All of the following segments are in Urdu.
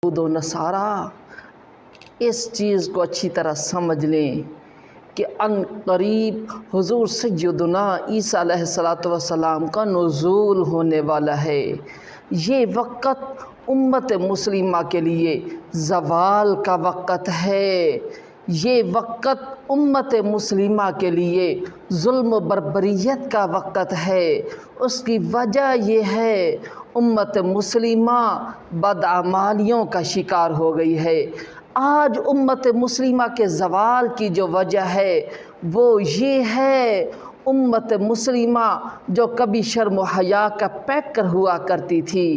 یہود و نصارہ اس چیز کو اچھی طرح سمجھ لیں کہ ان قریب حضور سیدنا عیسیٰ علیہ السلام کا نزول ہونے والا ہے۔ یہ وقت امت مسلمہ کے لیے زوال کا وقت ہے۔ یہ وقت امت مسلمہ کے لیے ظلم و بربریت کا وقت ہے۔ اس کی وجہ یہ ہے امت مسلمہ بدعمالیوں کا شکار ہو گئی ہے۔ آج امت مسلمہ کے زوال کی جو وجہ ہے وہ یہ ہے، امت مسلمہ جو کبھی شرم و حیا کا پیکر ہوا کرتی تھی،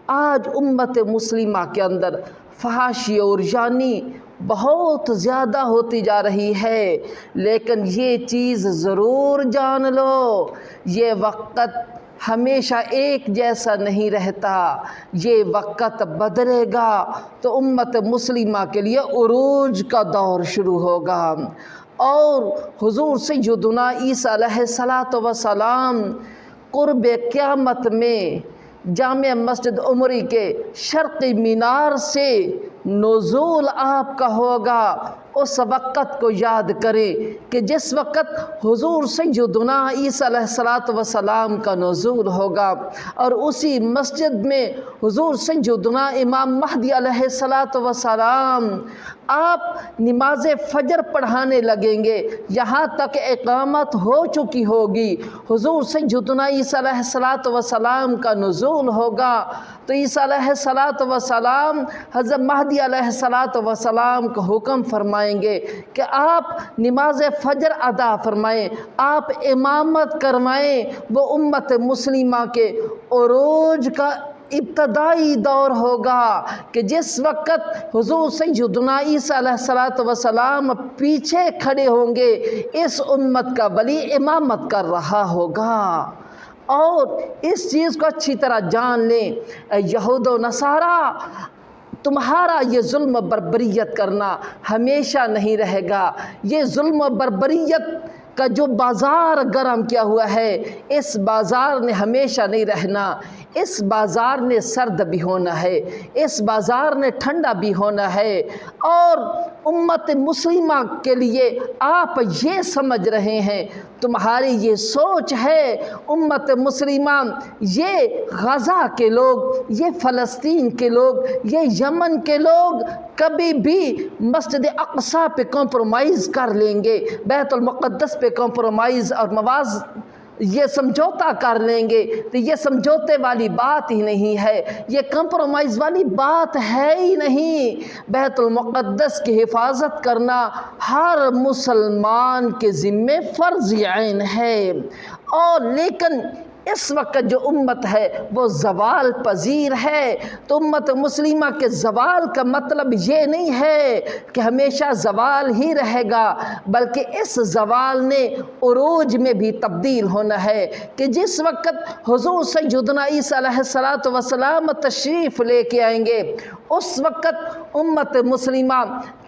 آج امت مسلمہ کے اندر فحاشی اور یعنی بہت زیادہ ہوتی جا رہی ہے۔ لیکن یہ چیز ضرور جان لو، یہ وقت ہمیشہ ایک جیسا نہیں رہتا، یہ وقت بدلے گا تو امت مسلمہ کے لیے عروج کا دور شروع ہوگا، اور حضور سیدنا عیسیٰ علیہ السلام قرب قیامت میں جامع مسجد عمری کے شرقی مینار سے نزول آپ کا ہوگا۔ اس وقت کو یاد کریں کہ جس وقت حضور سیدنا عیسیٰ علیہ السلام کا نزول ہوگا، اور اسی مسجد میں حضور سیدنا امام مہدی علیہ السلام آپ نماز فجر پڑھانے لگیں گے، یہاں تک اقامت ہو چکی ہوگی، حضور سیدنا عیسیٰ علیہ السلام کا نزول ہوگا، تو عیسیٰ علیہ السلام حضرت مہدی علیہ السلام کو حکم فرمائیں گے کہ آپ نماز فجر ادا فرمائیں، آپ امامت کروائیں۔ وہ امت مسلمہ کے عروج کا ابتدائی دور ہوگا کہ جس وقت حضور سیدنا عیسیٰ علیہ السلام پیچھے کھڑے ہوں گے، اس امت کا ولی امامت کر رہا ہوگا۔ اور اس چیز کو اچھی طرح جان لیں، اے یہود و نصارہ، تمہارا یہ ظلم و بربریت کرنا ہمیشہ نہیں رہے گا۔ یہ ظلم و بربریت کا جو بازار گرم کیا ہوا ہے، اس بازار نے ہمیشہ نہیں رہنا، اس بازار نے سرد بھی ہونا ہے، اس بازار نے ٹھنڈا بھی ہونا ہے۔ اور امت مسلمہ کے لیے آپ یہ سمجھ رہے ہیں، تمہاری یہ سوچ ہے، امت مسلمہ یہ غزہ کے لوگ، یہ فلسطین کے لوگ، یہ یمن کے لوگ کبھی بھی مسجد اقصیٰ پہ کمپرومائز کر لیں گے، بیت المقدس پہ کمپرومائز اور یہ سمجھوتا کر لیں گے، تو یہ سمجھوتے والی بات ہی نہیں ہے، یہ کمپرومائز والی بات ہے ہی نہیں۔ بیت المقدس کی حفاظت کرنا ہر مسلمان کے ذمے فرض عین ہے۔ اور لیکن اس وقت جو امت ہے وہ زوال پذیر ہے، تو امت مسلمہ کے زوال کا مطلب یہ نہیں ہے کہ ہمیشہ زوال ہی رہے گا، بلکہ اس زوال نے عروج میں بھی تبدیل ہونا ہے کہ جس وقت حضور سیدنا عیسیٰ علیہ السلام تشریف لے کے آئیں گے، اس وقت امت مسلمہ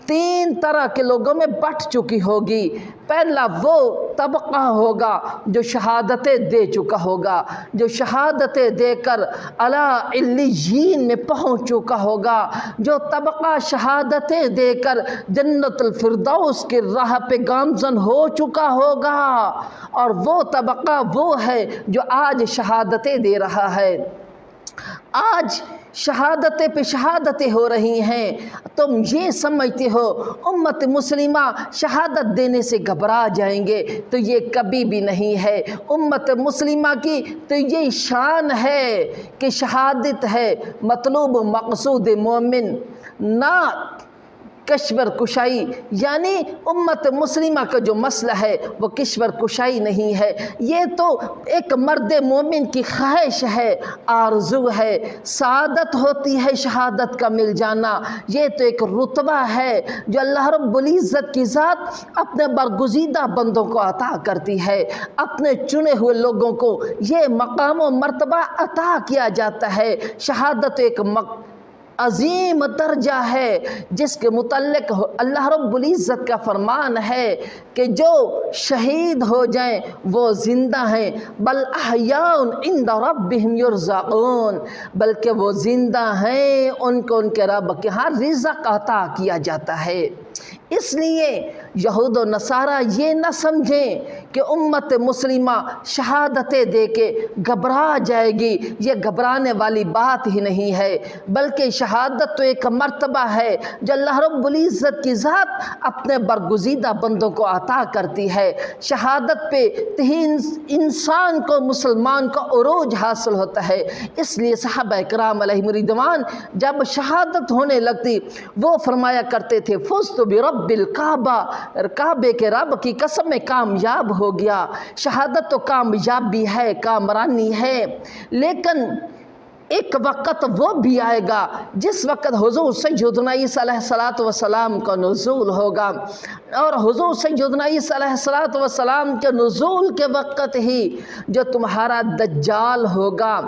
تین طرح کے لوگوں میں بٹ چکی ہوگی۔ پہلا وہ طبقہ ہوگا جو شہادتیں دے چکا ہوگا، جو شہادتیں دے کر اعلیٰ علیین میں پہنچ چکا ہوگا، جو طبقہ شہادتیں دے کر جنت الفردوس کے راہ پہ گامزن ہو چکا ہوگا، اور وہ طبقہ وہ ہے جو آج شہادتیں دے رہا ہے۔ آج شہادتیں پہ شہادتیں ہو رہی ہیں، تم یہ سمجھتے ہو امت مسلمہ شہادت دینے سے گھبرا جائیں گے، تو یہ کبھی بھی نہیں ہے۔ امت مسلمہ کی تو یہ شان ہے کہ شہادت ہے مطلوب و مقصود مومن، نہ کشور کشائی، یعنی امت مسلمہ کا جو مسئلہ ہے وہ کشور کشائی نہیں ہے، یہ تو ایک مرد مومن کی خواہش ہے، آرزو ہے۔ سعادت ہوتی ہے شہادت کا مل جانا، یہ تو ایک رتبہ ہے جو اللہ رب العزت کی ذات اپنے برگزیدہ بندوں کو عطا کرتی ہے، اپنے چنے ہوئے لوگوں کو یہ مقام و مرتبہ عطا کیا جاتا ہے۔ شہادت ایک عظیم درجہ ہے جس کے متعلق اللہ رب العزت کا فرمان ہے کہ جو شہید ہو جائیں وہ زندہ ہیں، بل احیاء عند ربہم یرزقون، بلکہ وہ زندہ ہیں، ان کو ان کے رب کے ہاں رزق عطا کیا جاتا ہے۔ اس لیے یہود و نصارہ یہ نہ سمجھیں کہ امت مسلمہ شہادتیں دے کے گھبرا جائے گی، یہ گھبرانے والی بات ہی نہیں ہے، بلکہ شہادت تو ایک مرتبہ ہے جو اللہ رب العزت کی ذات اپنے برگزیدہ بندوں کو عطا کرتی ہے۔ شہادت پہ انسان کو، مسلمان کو عروج حاصل ہوتا ہے۔ اس لیے صحابہ کرام علیہم رضوان جب شہادت ہونے لگتی وہ فرمایا کرتے تھے فزت برب الکعبہ، کعبے کے رب کی قسم میں کامیاب ہو گیا۔ شہادت تو کامیابی ہے، کامرانی ہے، لیکن ایک وقت وہ بھی آئے گا جس وقت حضور سیدنا عیسیٰ علیہ السلام کا نزول ہوگا، اور حضور سیدنا عیسیٰ علیہ السلام کے نزول کے وقت ہی جو تمہارا دجال ہوگا،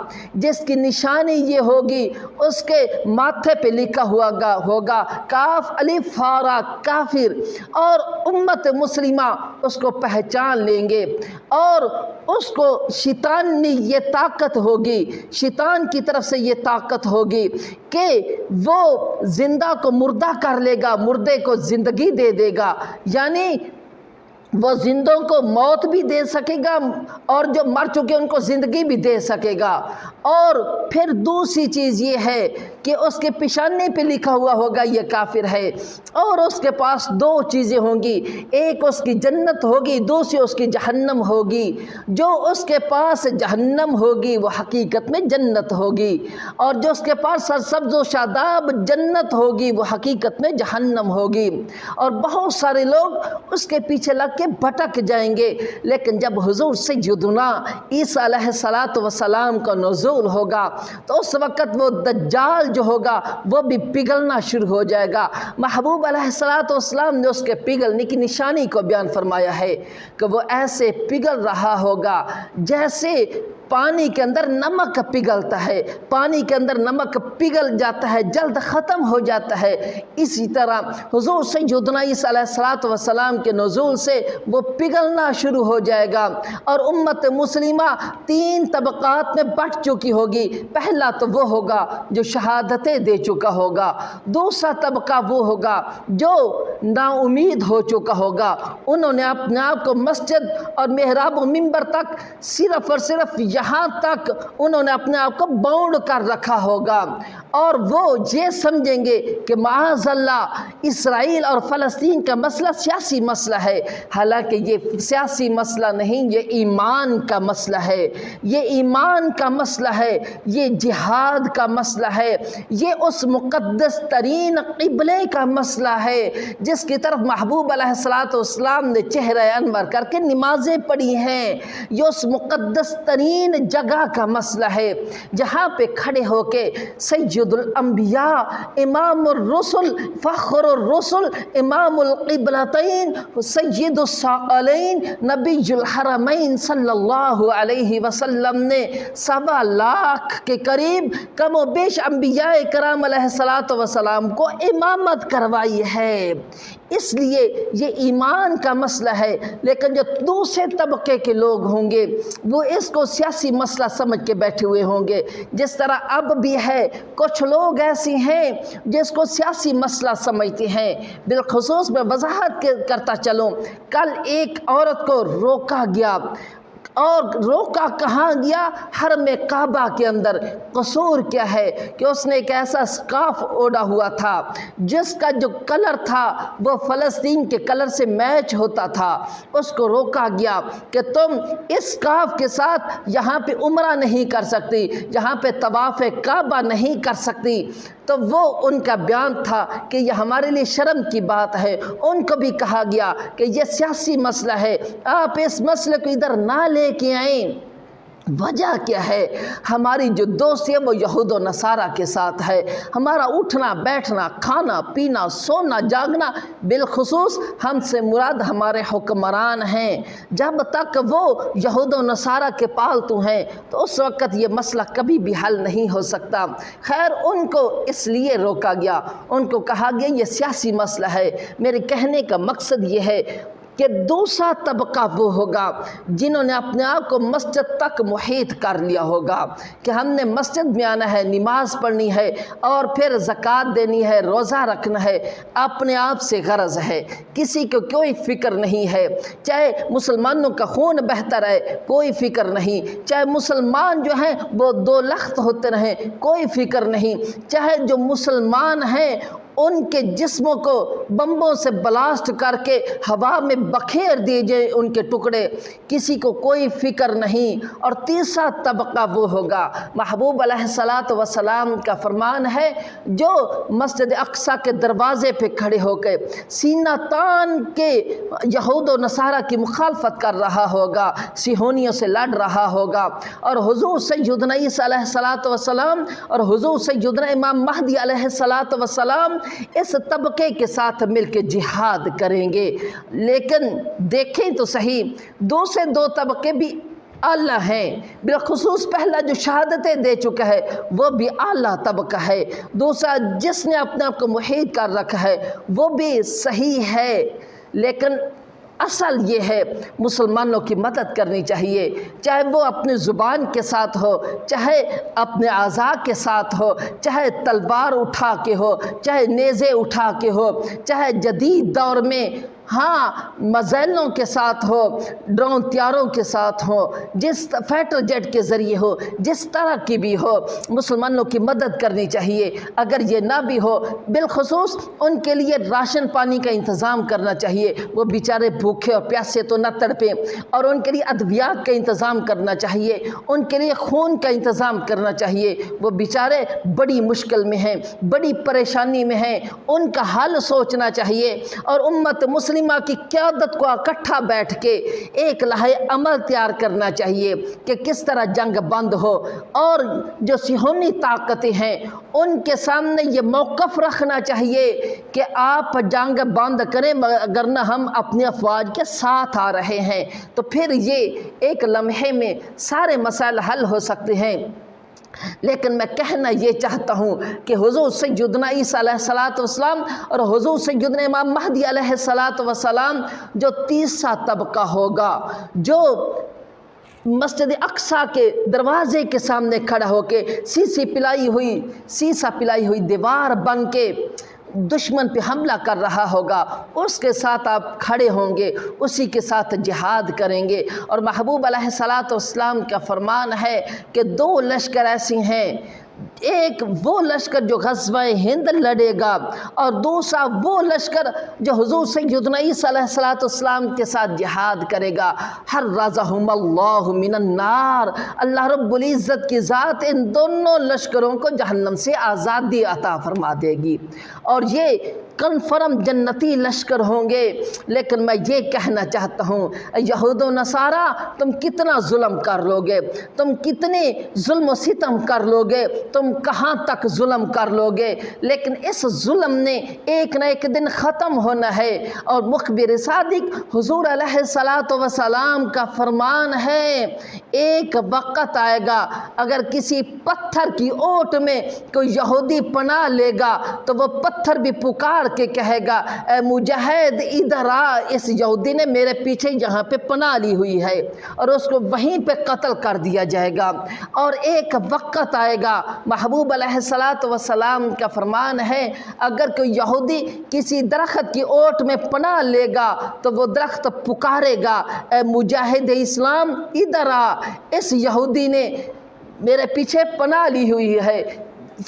جس کی نشانی یہ ہوگی اس کے ماتھے پہ لکھا ہوگا کاف الف فارا کافر، اور امت مسلمہ اس کو پہچان لیں گے، اور اس کو شیطان یہ طاقت ہوگی، شیطان کی طرف سے یہ طاقت ہوگی کہ وہ زندہ کو مردہ کر لے گا، مردے کو زندگی دے دے گا، یعنی وہ زندوں کو موت بھی دے سکے گا اور جو مر چکے ان کو زندگی بھی دے سکے گا۔ اور پھر دوسری چیز یہ ہے کہ اس کے پیشانے پہ لکھا ہوا ہوگا یہ کافر ہے، اور اس کے پاس دو چیزیں ہوں گی، ایک اس کی جنت ہوگی، دوسری اس کی جہنم ہوگی۔ جو اس کے پاس جہنم ہوگی وہ حقیقت میں جنت ہوگی، اور جو اس کے پاس سرسبز و شاداب جنت ہوگی وہ حقیقت میں جہنم ہوگی۔ اور بہت سارے لوگ اس کے پیچھے لگ کے بھٹک جائیں گے، لیکن جب حضور سیدنا عیسیٰ علیہ السلام کا نزول ہوگا تو اس وقت وہ دجال جو ہوگا وہ بھی پگھلنا شروع ہو جائے گا۔ محبوب علیہ السلام نے اس کے پگھلنے کی نشانی کو بیان فرمایا ہے کہ وہ ایسے پگھل رہا ہوگا جیسے پانی کے اندر نمک پگھلتا ہے، پانی کے اندر نمک پگھل جاتا ہے، جلد ختم ہو جاتا ہے۔ اسی طرح حضور سیدنا عیسیٰ علیہ السلام کے نزول سے وہ پگھلنا شروع ہو جائے گا، اور امت مسلمہ تین طبقات میں بٹ چکی ہوگی۔ پہلا تو وہ ہوگا جو شہادتیں دے چکا ہوگا، دوسرا طبقہ وہ ہوگا جو نا امید ہو چکا ہوگا، انہوں نے اپنے آپ کو مسجد اور محراب و منبر تک صرف اور صرف یہاں تک انہوں نے اپنے آپ کو باؤنڈ کر رکھا ہوگا، اور وہ یہ سمجھیں گے کہ معاذ اللہ اسرائیل اور فلسطین کا مسئلہ سیاسی مسئلہ ہے، حالانکہ یہ سیاسی مسئلہ نہیں، یہ ایمان کا مسئلہ ہے، یہ ایمان کا مسئلہ ہے، یہ جہاد کا مسئلہ ہے، یہ اس مقدس ترین قبلے کا مسئلہ ہے جس کی طرف محبوب علیہ السلام نے چہرہ انور کر کے نمازیں پڑھی ہیں۔ یہ اس مقدس ترین جگہ کا مسئلہ ہے جہاں پہ کھڑے ہو کے سید الانبیاء، امام الرسل، فخر الرسل، امام القبلتین، سید الثقلین، نبی الحرمین صلی اللہ علیہ وسلم نے 1.25 لاکھ کے قریب کم و بیش انبیاء کرام علیہ السلام کو امامت کروائی ہے۔ اس لیے یہ ایمان کا مسئلہ ہے، لیکن جو دوسرے طبقے کے لوگ ہوں گے وہ اس کو سیاسی مسئلہ سمجھ کے بیٹھے ہوئے ہوں گے، جس طرح اب بھی ہے کچھ لوگ ایسی ہیں جس کو سیاسی مسئلہ سمجھتے ہیں۔ بالخصوص میں وضاحت کرتا چلوں، کل ایک عورت کو روکا گیا، اور روکا کہاں گیا؟ حرم کعبہ کے اندر۔ قصور کیا ہے کہ اس نے ایک ایسا سکارف اوڑھا ہوا تھا جس کا جو کلر تھا وہ فلسطین کے کلر سے میچ ہوتا تھا۔ اس کو روکا گیا کہ تم اس سکارف کے ساتھ یہاں پہ عمرہ نہیں کر سکتی، یہاں پہ طواف کعبہ نہیں کر سکتی۔ تو وہ ان کا بیان تھا کہ یہ ہمارے لیے شرم کی بات ہے۔ ان کو بھی کہا گیا کہ یہ سیاسی مسئلہ ہے، آپ اس مسئلے کو ادھر نہ لے کے آئیں۔ وجہ کیا ہے؟ ہماری جو دوستی ہے وہ یہود و نصارہ کے ساتھ ہے۔ ہمارا اٹھنا بیٹھنا، کھانا پینا، سونا جاگنا، بالخصوص ہم سے مراد ہمارے حکمران ہیں، جب تک وہ یہود و نصارہ کے پالتو ہیں تو اس وقت یہ مسئلہ کبھی بھی حل نہیں ہو سکتا۔ خیر، ان کو اس لیے روکا گیا، ان کو کہا گیا یہ سیاسی مسئلہ ہے۔ میرے کہنے کا مقصد یہ ہے کہ دوسرا طبقہ وہ ہوگا جنہوں نے اپنے آپ کو مسجد تک محیط کر لیا ہوگا کہ ہم نے مسجد میں آنا ہے، نماز پڑھنی ہے اور پھر زکوٰۃ دینی ہے، روزہ رکھنا ہے، اپنے آپ سے غرض ہے، کسی کو کوئی فکر نہیں ہے، چاہے مسلمانوں کا خون بہتا رہے کوئی فکر نہیں، چاہے مسلمان جو ہیں وہ دو لخت ہوتے رہیں کوئی فکر نہیں، چاہے جو مسلمان ہیں ان کے جسموں کو بمبوں سے بلاسٹ کر کے ہوا میں بکھیر دیے جائیں ان کے ٹکڑے، کسی کو کوئی فکر نہیں۔ اور تیسرا طبقہ وہ ہوگا، محبوب علیہ السلام کا فرمان ہے، جو مسجد اقصیٰ کے دروازے پہ کھڑے ہو کے سینہ تان کے یہود و نصارہ کی مخالفت کر رہا ہوگا، صہیونیوں سے لڑ رہا ہوگا، اور حضور سیدنا عیسیٰ علیہ السلام اور حضور سیدنا امام مہدی علیہ السلام اس طبقے کے ساتھ مل کے جہاد کریں گے۔ لیکن دیکھیں تو صحیح، دوسرے دو طبقے بھی اعلیٰ ہیں، بالخصوص پہلا جو شہادتیں دے چکا ہے وہ بھی اعلیٰ طبقہ ہے، دوسرا جس نے اپنے آپ کو محیط کر رکھا ہے وہ بھی صحیح ہے، لیکن اصل یہ ہے مسلمانوں کی مدد کرنی چاہیے، چاہے وہ اپنی زبان کے ساتھ ہو، چاہے اپنے اعضاء کے ساتھ ہو، چاہے تلوار اٹھا کے ہو، چاہے نیزے اٹھا کے ہو، چاہے جدید دور میں مزائلوں کے ساتھ ہو، ڈرون طیاروں کے ساتھ ہو، جس فائٹر جیٹ کے ذریعے ہو، جس طرح کی بھی ہو، مسلمانوں کی مدد کرنی چاہیے۔ اگر یہ نہ بھی ہو، بالخصوص ان کے لیے راشن پانی کا انتظام کرنا چاہیے، وہ بیچارے بھوکے اور پیاسے تو نہ تڑپیں، اور ان کے لیے ادویات کا انتظام کرنا چاہیے، ان کے لیے خون کا انتظام کرنا چاہیے، وہ بیچارے بڑی مشکل میں ہیں، بڑی پریشانی میں ہیں، ان کا حل سوچنا چاہیے، اور امت مسلمہ کی قیادت کو اکٹھا بیٹھ کے ایک لائحہ عمل تیار کرنا چاہیے کہ کس طرح جنگ بند ہو، اور جو صہیونی طاقتیں ہیں ان کے سامنے یہ موقف رکھنا چاہیے کہ آپ جنگ بند کریں، اگر نہ ہم اپنی افواج کے ساتھ آ رہے ہیں، تو پھر یہ ایک لمحے میں سارے مسائل حل ہو سکتے ہیں۔ لیکن میں کہنا یہ چاہتا ہوں کہ حضور سیدنا عیسیٰ علیہ السلام اور حضور سیدنا امام مہدی علیہ السلام جو تیسرا طبقہ ہوگا، جو مسجد اقصیٰ کے دروازے کے سامنے کھڑا ہو کے سیسا پلائی ہوئی دیوار بن کے دشمن پہ حملہ کر رہا ہوگا، اس کے ساتھ آپ کھڑے ہوں گے، اسی کے ساتھ جہاد کریں گے۔ اور محبوب علیہ السلام کا فرمان ہے کہ دو لشکر ایسی ہیں، ایک وہ لشکر جو غزوہ ہند لڑے گا، اور دوسرا وہ لشکر جو حضور سیدنا عیسیٰ علیہ السلام کے ساتھ جہاد کرے گا۔ حرزہم اللہ من النار، اللہ رب العزت کی ذات ان دونوں لشکروں کو جہنم سے آزادی عطا فرما دے گی، اور یہ کنفرم جنتی لشکر ہوں گے۔ لیکن میں یہ کہنا چاہتا ہوں، یہود و نصارہ تم کتنا ظلم کر لو گے، تم کتنے ظلم و ستم کر لو گے، تم کہاں تک ظلم کر لو گے، لیکن اس ظلم نے ایک نہ ایک دن ختم ہونا ہے۔ اور مخبر صادق حضور علیہ السلام کا فرمان ہے، ایک وقت آئے گا اگر کسی پتھر کی اوٹ میں کوئی یہودی پناہ لے گا تو وہ پتھر بھی پکار کے کہے گا، اے مجاہد ادھر آ، اس یہودی نے میرے پیچھے یہاں پہ پناہ لی ہوئی ہے، اور اس کو وہیں پہ قتل کر دیا جائے گا۔ اور ایک وقت آئے گا، محبوب علیہ السلام کا فرمان ہے، اگر کوئی یہودی کسی درخت کی اوٹ میں پناہ لے گا تو وہ درخت پکارے گا، اے مجاہد اسلام ادھر آ، اس یہودی نے میرے پیچھے پناہ لی ہوئی ہے،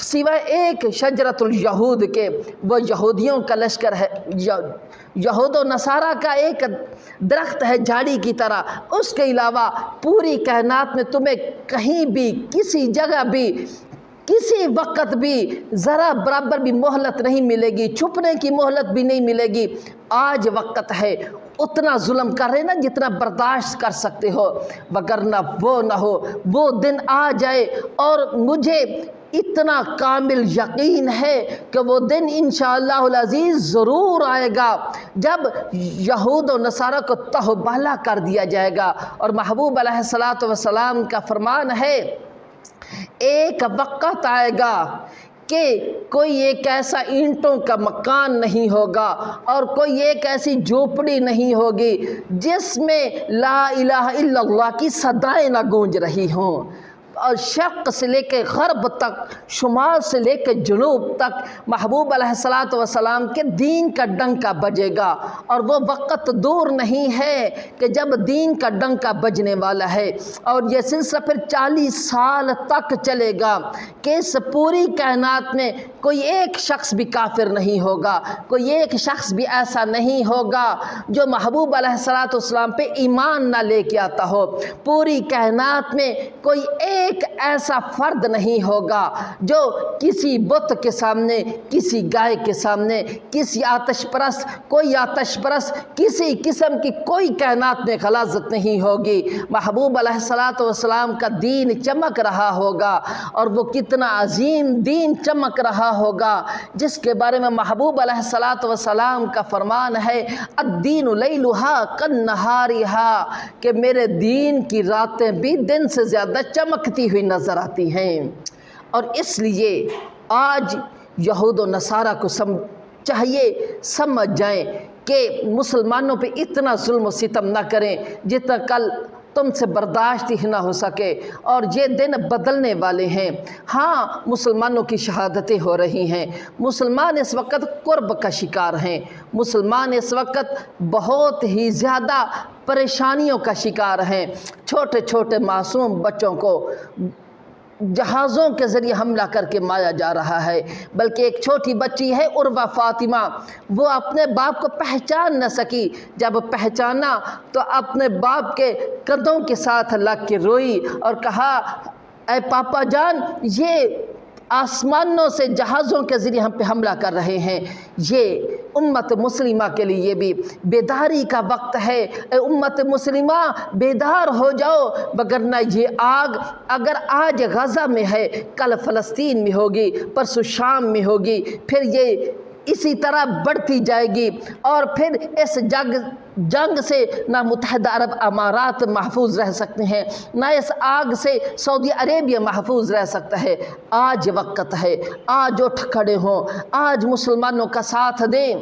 سوائے ایک شجرۃ الیہود کے، وہ یہودیوں کا لشکر ہے، یہود و نصارہ کا ایک درخت ہے جھاڑی کی طرح، اس کے علاوہ پوری کائنات میں تمہیں کہیں بھی کسی جگہ بھی کسی وقت بھی ذرا برابر بھی مہلت نہیں ملے گی، چھپنے کی مہلت بھی نہیں ملے گی۔ آج وقت ہے اتنا ظلم کر رہے نا جتنا برداشت کر سکتے ہو، وگرنہ وہ نہ ہو، وہ دن آ جائے اور مجھے اتنا کامل یقین ہے کہ وہ دن انشاءاللہ العزیز ضرور آئے گا جب یہود و نصارہ کو تہبالہ کر دیا جائے گا۔ اور محبوب علیہ الصلاۃ والسلام کا فرمان ہے، ایک وقت آئے گا کہ کوئی ایک ایسا اینٹوں کا مکان نہیں ہوگا اور کوئی ایک ایسی جھوپڑی نہیں ہوگی جس میں لا الہ الا اللہ کی صدائیں نہ گونج رہی ہوں، اور شرق سے لے کے غرب تک، شمال سے لے کے جنوب تک محبوب علیہ الصلاۃ والسلام کے دین کا ڈنکا بجے گا۔ اور وہ وقت دور نہیں ہے کہ جب دین کا ڈنکا بجنے والا ہے، اور یہ سلسلہ پھر 40 سال تک چلے گا کہ اس پوری کائنات میں کوئی ایک شخص بھی کافر نہیں ہوگا، کوئی ایک شخص بھی ایسا نہیں ہوگا جو محبوب علیہ الصلاۃ والسلام پہ ایمان نہ لے کے آتا ہو۔ پوری کائنات میں کوئی ایک ایسا فرد نہیں ہوگا جو کسی بت کے سامنے، کسی گائے کے سامنے، کسی آتش پرست، کوئی آتش پرست، کسی قسم کی کوئی کائنات میں غلاظت نہیں ہوگی۔ محبوب علیہ الصلاۃ والسلام کا دین چمک رہا ہوگا، اور وہ کتنا عظیم دین چمک رہا ہوگا جس کے بارے میں محبوب علیہ الصلاۃ والسلام کا فرمان ہے، الدین لیلھا کالنہارھا، کہ میرے دین کی راتیں بھی دن سے زیادہ چمکتی ہوئی نظر آتی ہیں۔ اور اس لیے آج یہود و نصارہ کو چاہیے سمجھ جائیں کہ مسلمانوں پہ اتنا ظلم و ستم نہ کریں جتنا کل تم سے برداشت ہی نہ ہو سکے، اور یہ دن بدلنے والے ہیں۔ ہاں، مسلمانوں کی شہادتیں ہو رہی ہیں، مسلمان اس وقت قرب کا شکار ہیں، مسلمان اس وقت بہت ہی زیادہ پریشانیوں کا شکار ہیں۔ چھوٹے چھوٹے معصوم بچوں کو جہازوں کے ذریعے حملہ کر کے مارا جا رہا ہے، بلکہ ایک چھوٹی بچی ہے عروہ فاطمہ، وہ اپنے باپ کو پہچان نہ سکی، جب پہچانا تو اپنے باپ کے قدموں کے ساتھ لگ کے روئی اور کہا، اے پاپا جان، یہ آسمانوں سے جہازوں کے ذریعے ہم پہ حملہ کر رہے ہیں۔ یہ امت مسلمہ کے لیے بھی بیداری کا وقت ہے۔ اے امت مسلمہ، بیدار ہو جاؤ، وگرنہ یہ آگ اگر آج غزہ میں ہے، کل فلسطین میں ہوگی، پرسوں شام میں ہوگی، پھر یہ اسی طرح بڑھتی جائے گی، اور پھر اس جنگ سے نہ متحدہ عرب امارات محفوظ رہ سکتے ہیں، نہ اس آگ سے سعودی عربیہ محفوظ رہ سکتا ہے۔ آج وقت ہے، آج اٹھ کھڑے ہوں، آج مسلمانوں کا ساتھ دیں،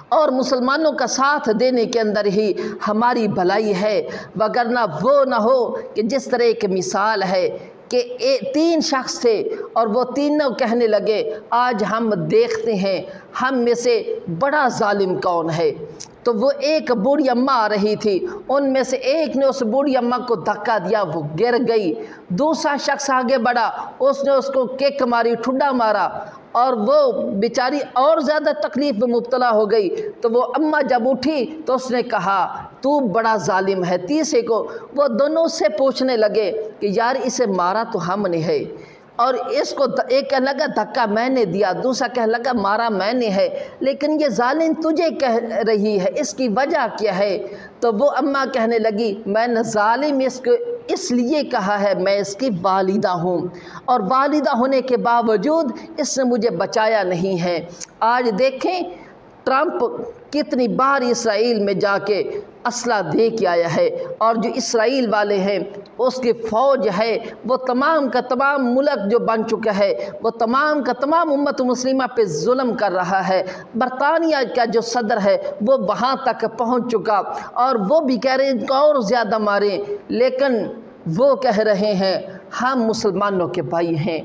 اور مسلمانوں کا ساتھ دینے کے اندر ہی ہماری بھلائی ہے، وگرنہ وہ نہ ہو کہ جس طرح ایک مثال ہے کہ 3 شخص تھے اور وہ تینوں کہنے لگے، آج ہم دیکھتے ہیں ہم میں سے بڑا ظالم کون ہے۔ تو وہ ایک بوڑھی اماں آ رہی تھی، ان میں سے ایک نے اس بوڑھی اماں کو دھکا دیا، وہ گر گئی۔ دوسرا شخص آگے بڑھا، اس نے اس کو کک ماری، ٹھڈا مارا، اور وہ بیچاری اور زیادہ تکلیف میں مبتلا ہو گئی۔ تو وہ اماں جب اٹھی تو اس نے کہا، تو بڑا ظالم ہے۔ تیسرے کو وہ دونوں سے پوچھنے لگے کہ یار اسے مارا تو ہم نے ہے، اور اس کو ایک کہنے لگا دھکا میں نے دیا، دوسرا کہنے لگا مارا میں نے ہے، لیکن یہ ظالم تجھے کہہ رہی ہے، اس کی وجہ کیا ہے؟ تو وہ اماں کہنے لگی، میں نے ظالم اس لیے کہا ہے، میں اس کی والدہ ہوں، اور والدہ ہونے کے باوجود اس نے مجھے بچایا نہیں ہے۔ آج دیکھیں ٹرمپ کتنی بار اسرائیل میں جا کے اسلحہ دے کے آیا ہے، اور جو اسرائیل والے ہیں اس کی فوج ہے وہ تمام کا تمام ملک جو بن چکا ہے وہ تمام کا تمام امت مسلمہ پہ ظلم کر رہا ہے۔ برطانیہ کا جو صدر ہے وہ وہاں تک پہنچ چکا، اور وہ بھی کہہ رہے ہیں ان کو اور زیادہ ماریں، لیکن وہ کہہ رہے ہیں ہم مسلمانوں کے بھائی ہیں۔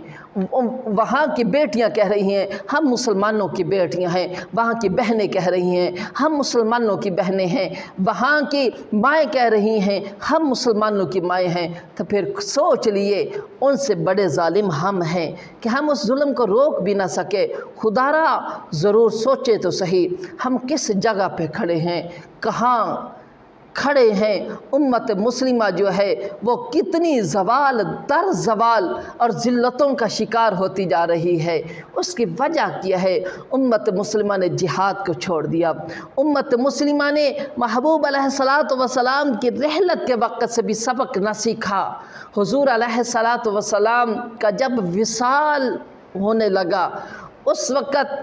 وہاں کی بیٹیاں کہہ رہی ہیں ہم مسلمانوں کی بیٹیاں ہیں، وہاں کی بہنیں کہہ رہی ہیں ہم مسلمانوں کی بہنیں ہیں، وہاں کی مائیں کہہ رہی ہیں ہم مسلمانوں کی مائیں ہیں۔ تو پھر سوچ لیے ان سے بڑے ظالم ہم ہیں کہ ہم اس ظلم کو روک بھی نہ سکے۔ خدا را ضرور سوچے تو صحیح ہم کس جگہ پہ کھڑے ہیں، کھڑے ہیں، امت مسلمہ جو ہے وہ کتنی زوال در زوال اور ذلتوں کا شکار ہوتی جا رہی ہے۔ اس کی وجہ کیا ہے؟ امت مسلمہ نے جہاد کو چھوڑ دیا، امت مسلمہ نے محبوب علیہ الصلاۃ والسلام کی رحلت کے وقت سے بھی سبق نہ سیکھا۔ حضور علیہ الصلاۃ والسلام کا جب وصال ہونے لگا، اس وقت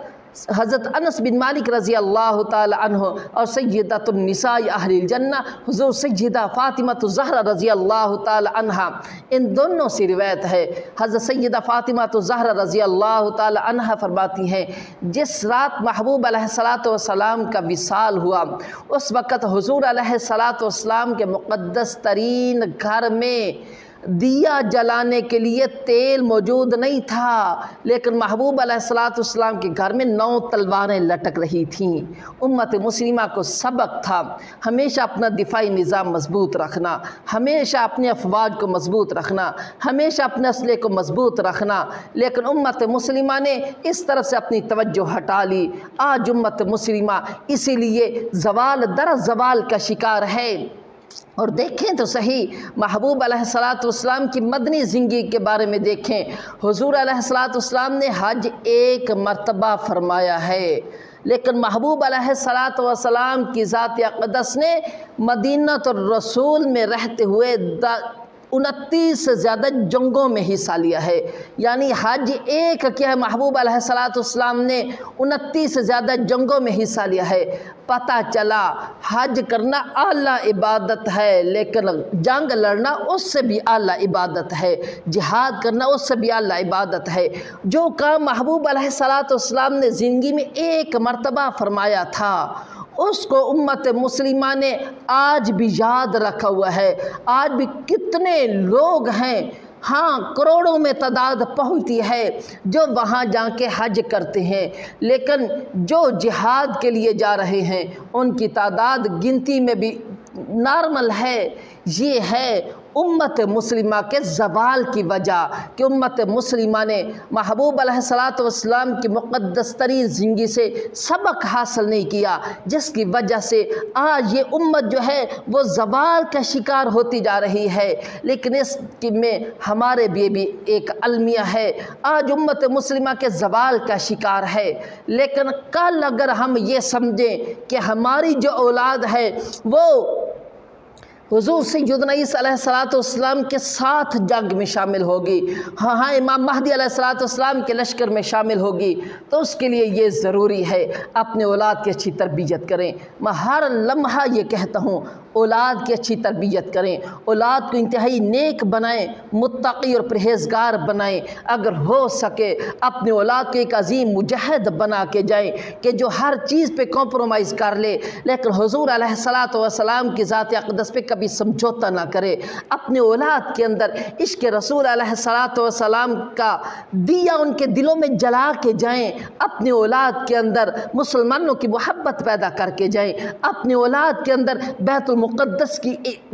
حضرت انس بن مالک رضی اللہ تعالی عنہ اور سیدۃ النساء اہل الجنہ حضور سیدہ فاطمہ الزہرا رضی اللہ تعالی عنہا، ان دونوں سے روایت ہے۔ حضرت سیدہ فاطمہ الزہرا رضی اللہ تعالی عنہا فرماتی ہیں جس رات محبوب علیہ الصلاۃ والسلام کا وصال ہوا، اس وقت حضور علیہ الصلاۃ والسلام کے مقدس ترین گھر میں دیا جلانے کے لیے تیل موجود نہیں تھا، لیکن محبوب علیہ الصلاۃ والسلام کے گھر میں 9 تلواریں لٹک رہی تھیں۔ امت مسلمہ کو سبق تھا ہمیشہ اپنا دفاعی نظام مضبوط رکھنا، ہمیشہ اپنے افواج کو مضبوط رکھنا، ہمیشہ اپنے اسلحے کو مضبوط رکھنا، لیکن امت مسلمہ نے اس طرف سے اپنی توجہ ہٹا لی۔ آج امت مسلمہ اسی لیے زوال در زوال کا شکار ہے۔ اور دیکھیں تو صحیح محبوب علیہ الصلاۃ والسلام کی مدنی زندگی کے بارے میں دیکھیں، حضور علیہ الصلاۃ والسلام نے حج 1 مرتبہ فرمایا ہے، لیکن محبوب علیہ الصلاۃ والسلام کی ذات اقدس نے مدینہ الرسول میں رہتے ہوئے 29 سے زیادہ جنگوں میں حصہ لیا ہے، یعنی حج 1 کیا ہے، محبوب علیہ الصلاۃ والسلام نے 29 سے زیادہ جنگوں میں حصہ لیا ہے۔ پتہ چلا حج کرنا اعلیٰ عبادت ہے، لیکن جنگ لڑنا اس سے بھی اعلیٰ عبادت ہے، جہاد کرنا اس سے بھی اعلیٰ عبادت ہے۔ جو کام محبوب علیہ الصلاۃ والسلام نے زندگی میں 1 مرتبہ فرمایا تھا، اس کو امت مسلمہ نے آج بھی یاد رکھا ہوا ہے۔ آج بھی کتنے لوگ ہیں، ہاں کروڑوں میں تعداد پہنچتی ہے جو وہاں جا کے حج کرتے ہیں، لیکن جو جہاد کے لیے جا رہے ہیں ان کی تعداد گنتی میں بھی نارمل ہے۔ یہ ہے امت مسلمہ کے زوال کی وجہ کہ امت مسلمہ نے محبوب علیہ الصلاۃ والسلام کی مقدس ترین زندگی سے سبق حاصل نہیں کیا، جس کی وجہ سے آج یہ امت جو ہے وہ زوال کا شکار ہوتی جا رہی ہے۔ لیکن اس میں ہمارے بھی ایک المیہ ہے، آج امت مسلمہ کے زوال کا شکار ہے، لیکن کل اگر ہم یہ سمجھیں کہ ہماری جو اولاد ہے وہ حضور سیدنا عیسیٰ علیہ الصلاۃ والسلام کے ساتھ جنگ میں شامل ہوگی، ہاں امام مہدی علیہ الصلاۃ والسلام کے لشکر میں شامل ہوگی، تو اس کے لیے یہ ضروری ہے اپنے اولاد کی اچھی تربیت کریں۔ میں ہر لمحہ یہ کہتا ہوں اولاد کی اچھی تربیت کریں، اولاد کو انتہائی نیک بنائیں، متقی اور پرہیزگار بنائیں، اگر ہو سکے اپنے اولاد کو ایک عظیم مجاہد بنا کے جائیں کہ جو ہر چیز پہ کمپرومائز کر لے، لیکن حضور علیہ الصلاۃ والسلام کی ذات اقدس پہ کبھی سمجھوتا نہ کرے۔ اپنے اولاد کے اندر عشق رسول علیہ الصلاۃ والسلام کا دیا ان کے دلوں میں جلا کے جائیں، اپنے اولاد کے اندر مسلمانوں کی محبت پیدا کر کے جائیں، اپنے اولاد کے اندر بیت المقدس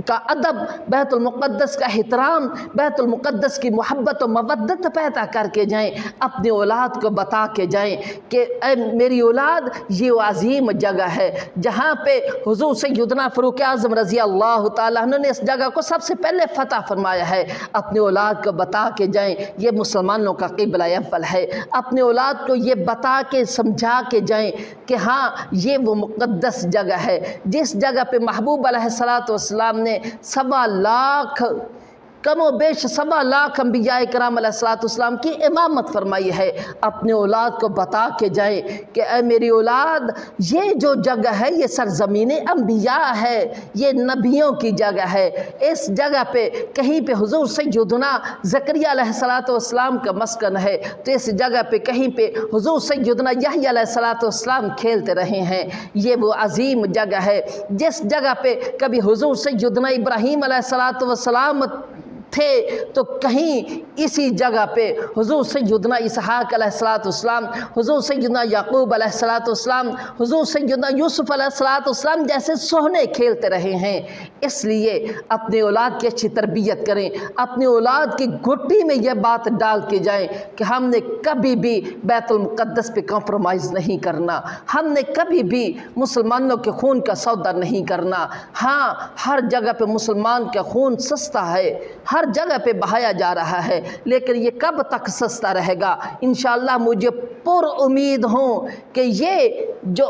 کا ادب، بیت المقدس کا احترام، بیت المقدس کی محبت و مودت پیدا کر کے جائیں، اپنے اولاد کو بتا کے جائیں کہ اے میری اولاد یہ وہ عظیم جگہ ہے جہاں پہ حضور سیدنا فاروق اعظم رضی اللہ تعالیٰ عنہ نے اس جگہ کو سب سے پہلے فتح فرمایا ہے۔ اپنے اولاد کو بتا کے جائیں یہ مسلمانوں کا قبلہ اول ہے، اپنے اولاد کو یہ بتا کے سمجھا کے جائیں کہ ہاں یہ وہ مقدس جگہ ہے جس جگہ پہ محبوب علیہ الصلاۃ والسلام نے 1.25 لاکھ کم و بیش 1.25 لاکھ انبیاء کرام علیہ الصلاۃ والسلام کی امامت فرمائی ہے۔ اپنے اولاد کو بتا کے جائیں کہ اے میری اولاد یہ جو جگہ ہے یہ سرزمین انبیاء ہے، یہ نبیوں کی جگہ ہے، اس جگہ پہ کہیں پہ حضور سیدنا زکریہ علیہ الصلاۃ والسلام کا مسکن ہے، تو اس جگہ پہ کہیں پہ حضور سیدنا یحییٰ علیہ الصلاۃ والسلام کھیلتے رہے ہیں۔ یہ وہ عظیم جگہ ہے جس جگہ پہ کبھی حضور سیدنا ابراہیم علیہ الصلاۃ والسلام تھے تو کہیں اسی جگہ پہ حضور سیدنا اسحاق علیہ السلام، حضور سیدنا یعقوب علیہ السلام، حضور سیدنا یوسف علیہ السلام جیسے سوہنے کھیلتے رہے ہیں۔ اس لیے اپنے اولاد کی اچھی تربیت کریں، اپنے اولاد کی گھٹی میں یہ بات ڈال کے جائیں کہ ہم نے کبھی بھی بیت المقدس پہ کمپرومائز نہیں کرنا، ہم نے کبھی بھی مسلمانوں کے خون کا سودا نہیں کرنا۔ ہاں، ہر جگہ پہ مسلمان کا خون سستا ہے، ہر جگہ پہ بہایا جا رہا ہے، لیکن یہ کب تک سستا رہے گا؟ انشاءاللہ مجھے پر امید ہوں کہ یہ جو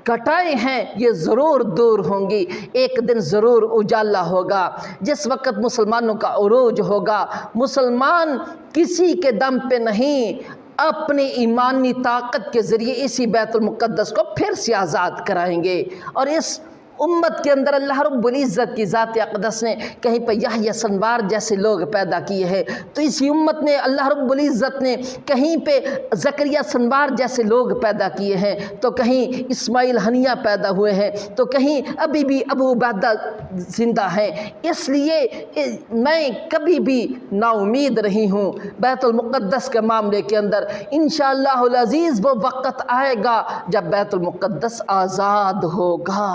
گھٹائیں ہیں یہ ضرور دور ہوں گی، ایک دن ضرور اجالا ہوگا، جس وقت مسلمانوں کا عروج ہوگا۔ مسلمان کسی کے دم پہ نہیں، اپنی ایمانی طاقت کے ذریعے اسی بیت المقدس کو پھر سے آزاد کرائیں گے۔ اور اس امت کے اندر اللہ رب العزت کی ذات اقدس نے کہیں پہ یحییٰ سنوار جیسے لوگ پیدا کیے ہیں، تو اسی امت نے اللہ رب العزت نے کہیں پہ زکریا سنوار جیسے لوگ پیدا کیے ہیں، تو کہیں اسماعیل ہنیہ پیدا ہوئے ہیں، تو کہیں ابھی بھی ابو عبیدہ زندہ ہیں۔ اس لیے میں کبھی بھی نا امید نہیں ہوں بیت المقدس کے معاملے کے اندر۔ انشاءاللہ العزیز وہ وقت آئے گا جب بیت المقدس آزاد ہوگا۔